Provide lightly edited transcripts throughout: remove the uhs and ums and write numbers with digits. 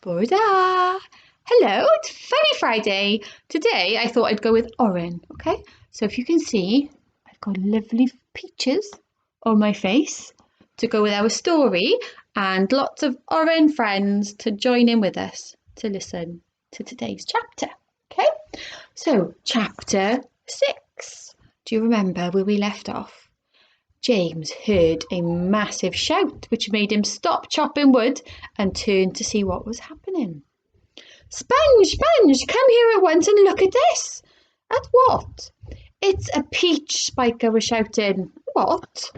Boda! Hello, it's Funny Friday. Today I thought I'd go with Oren, okay? So if you can see, I've got lovely peaches on my face to go with our story and lots of Oren friends to join in with us to listen to today's chapter, okay? So, chapter 6. Do you remember where we left off? James heard a massive shout which made him stop chopping wood and turn to see what was happening. Sponge, come here at once and look at this. At what? It's a peach, Spiker was shouting. What?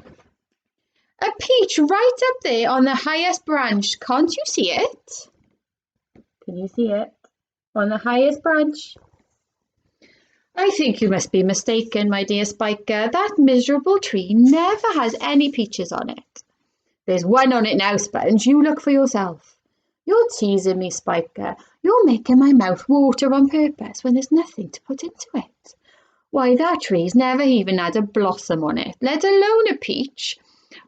A peach right up there on the highest branch. Can't you see it? Can you see it? On the highest branch? I think you must be mistaken, my dear Spiker. That miserable tree never has any peaches on it. There's one on it now, Sponge. You look for yourself. You're teasing me, Spiker. You're making my mouth water on purpose when there's nothing to put into it. Why, that tree's never even had a blossom on it, let alone a peach.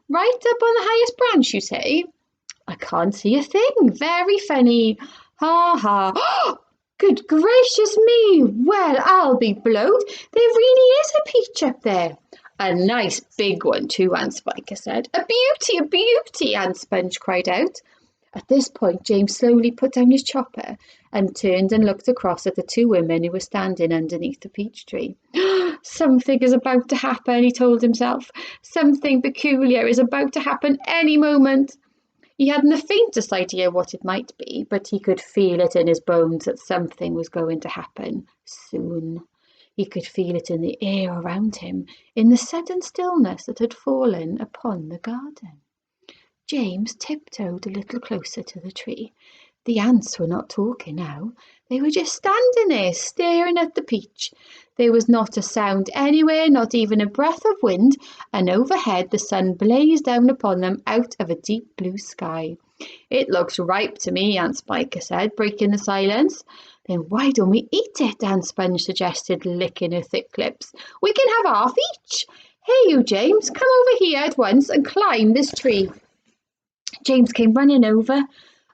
Right up on the highest branch, you say? I can't see a thing. Very funny. Ha ha. Good gracious me! Well, I'll be blowed. There really is a peach up there. A nice big one too, Aunt Spiker said. A beauty, Aunt Sponge cried out. At this point, James slowly put down his chopper and turned and looked across at the two women who were standing underneath the peach tree. Something is about to happen, he told himself. Something peculiar is about to happen any moment. He hadn't the faintest idea what it might be, but he could feel it in his bones that something was going to happen soon. He could feel it in the air around him, in the sudden stillness that had fallen upon the garden. James tiptoed a little closer to the tree. The ants were not talking now. They were just standing there, staring at the peach. There was not a sound anywhere, not even a breath of wind, and overhead the sun blazed down upon them out of a deep blue sky. It looks ripe to me, Aunt Spiker said, breaking the silence. Then why don't we eat it? Aunt Sponge suggested, licking her thick lips. We can have half each. Here you, James, come over here at once and climb this tree. James came running over.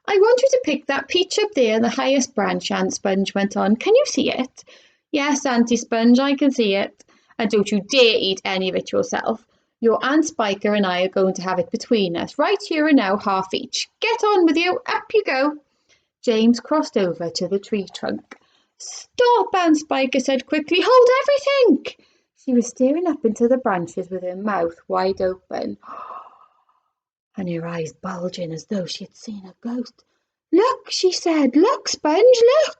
I want you to pick that peach up there on the highest branch, Aunt Sponge went on. Can you see it? Yes, Auntie Sponge, I can see it. And don't you dare eat any of it yourself. Your Aunt Spiker and I are going to have it between us, right here and now, half each. Get on with you, up you go. James crossed over to the tree trunk. Stop, Aunt Spiker said quickly. Hold everything. She was staring up into the branches with her mouth wide open, and her eyes bulging as though she had seen a ghost. Look, she said. Look, Sponge, look.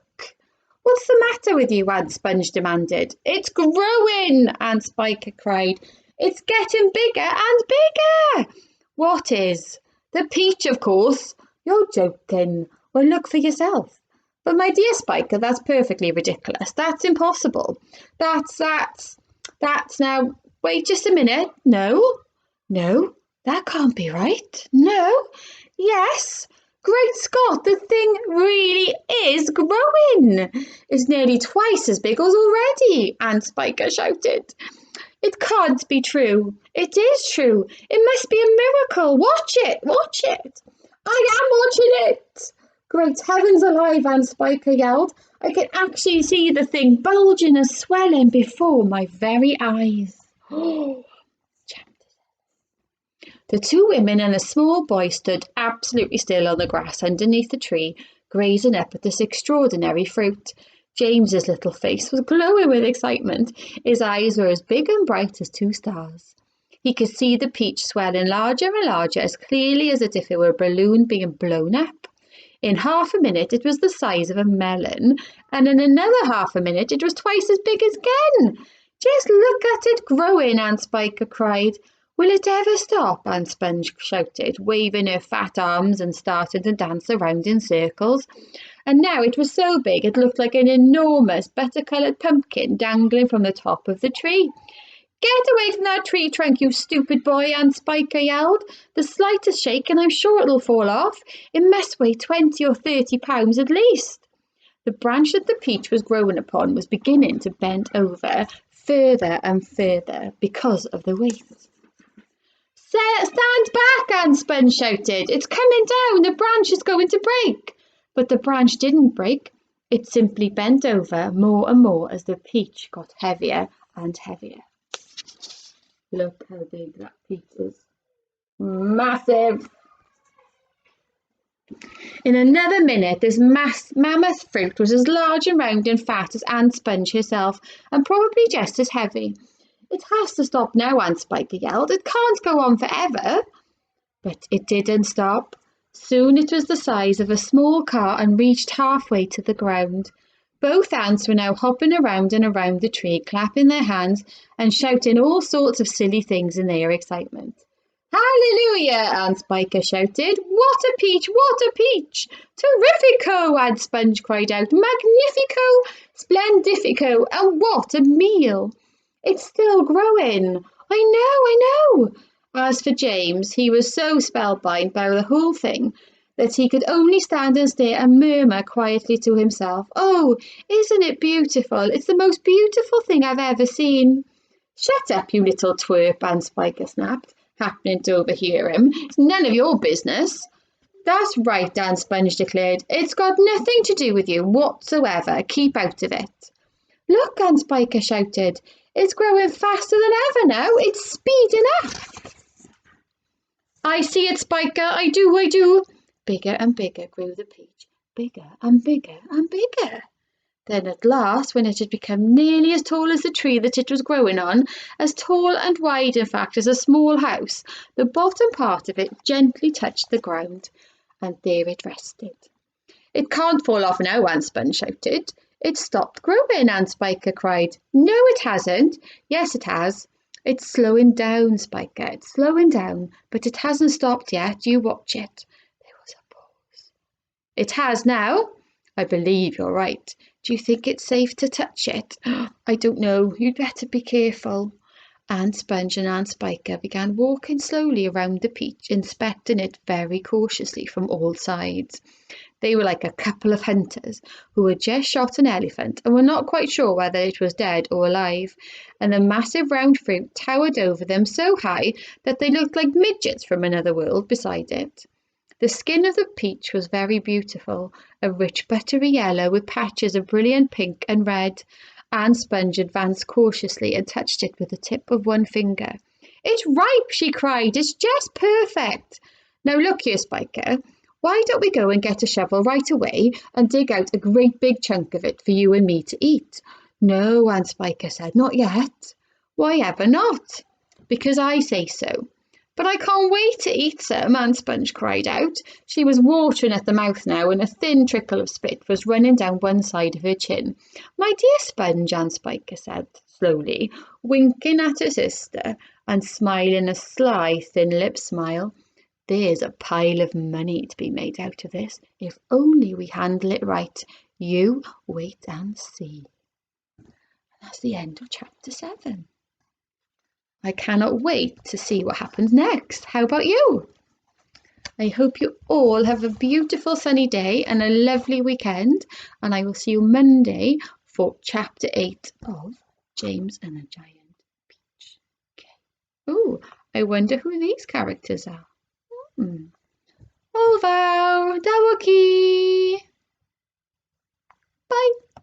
What's the matter with you? Aunt Sponge demanded. It's growing, Aunt Spiker cried. It's getting bigger and bigger. What is? The peach, of course. You're joking. Well, look for yourself. But my dear Spiker, that's perfectly ridiculous. That's impossible. That's now, wait just a minute. No, that can't be right. No, yes. Great Scott, the thing really is growing. It's nearly twice as big as already, Aunt Spiker shouted. It can't be true. It is true. It must be a miracle. Watch it. I am watching it. Great heavens alive, Aunt Spiker yelled. I can actually see the thing bulging and swelling before my very eyes. The two women and a small boy stood absolutely still on the grass underneath the tree, gazing up at this extraordinary fruit. James's little face was glowing with excitement. His eyes were as big and bright as two stars. He could see the peach swelling larger and larger, as clearly as if it were a balloon being blown up. In half a minute it was the size of a melon, and in another half a minute it was twice as big again. Just look at it growing, Aunt Spiker cried. Will it ever stop? Aunt Sponge shouted, waving her fat arms and starting to dance around in circles. And now it was so big it looked like an enormous butter-coloured pumpkin dangling from the top of the tree. Get away from that tree trunk, you stupid boy, Aunt Spiker yelled. The slightest shake and I'm sure it'll fall off. It must weigh 20 or 30 pounds at least. The branch that the peach was growing upon was beginning to bend over further and further because of the weight. Stand back, Aunt Sponge shouted. It's coming down. The branch is going to break. But the branch didn't break. It simply bent over more and more as the peach got heavier and heavier. Look how big that peach is. Massive! In another minute, this mammoth fruit was as large and round and fat as Aunt Sponge herself, and probably just as heavy. It has to stop now, Aunt Spiker yelled. It can't go on forever. But it didn't stop. Soon it was the size of a small car and reached halfway to the ground. Both ants were now hopping around and around the tree, clapping their hands and shouting all sorts of silly things in their excitement. Hallelujah! Aunt Spiker shouted. What a peach! What a peach! Terrifico! Aunt Sponge cried out. Magnifico! Splendifico! And what a meal! It's still growing. I know. As for James, he was so spellbound by the whole thing that he could only stand and stare and murmur quietly to himself, Oh, isn't it beautiful? It's the most beautiful thing I've ever seen. Shut up, you little twerp, Aunt Spiker snapped, happening to overhear him. It's none of your business. That's right, Aunt Sponge declared. It's got nothing to do with you whatsoever. Keep out of it. Look, Aunt Spiker shouted. It's growing faster than ever now. It's speeding up. I see it, Spiker. I do. Bigger and bigger grew the peach. Bigger and bigger and bigger. Then at last, when it had become nearly as tall as the tree that it was growing on, as tall and wide, in fact, as a small house, the bottom part of it gently touched the ground, and there it rested. It can't fall off now, Aunt Sponge shouted. It's stopped growing, Aunt Spiker cried. No, it hasn't. Yes, it has. It's slowing down, Spiker. It's slowing down, but it hasn't stopped yet. You watch it. There was a pause. It has now. I believe you're right. Do you think it's safe to touch it? I don't know. You'd better be careful. Aunt Sponge and Aunt Spiker began walking slowly around the peach, inspecting it very cautiously from all sides. They were like a couple of hunters who had just shot an elephant and were not quite sure whether it was dead or alive, and the massive round fruit towered over them so high that they looked like midgets from another world beside it. The skin of the peach was very beautiful, a rich buttery yellow with patches of brilliant pink and red. Aunt Sponge advanced cautiously and touched it with the tip of one finger. It's ripe, she cried. It's just perfect. Now look here, Spiker. Why don't we go and get a shovel right away and dig out a great big chunk of it for you and me to eat? No, Aunt Spiker said, not yet. Why ever not? Because I say so. But I can't wait to eat some, Aunt Sponge cried out. She was watering at the mouth now, and a thin trickle of spit was running down one side of her chin. My dear Sponge, Aunt Spiker said slowly, winking at her sister and smiling a sly, thin-lipped smile. There's a pile of money to be made out of this, if only we handle it right. You wait and see. And that's the end of chapter 7. I cannot wait to see what happens next. How about you? I hope you all have a beautiful sunny day and a lovely weekend, and I will see you Monday for chapter 8 of James and the Giant Peach. Okay. Oh, I wonder who these characters are. Au revoir, Dawaki. Bye.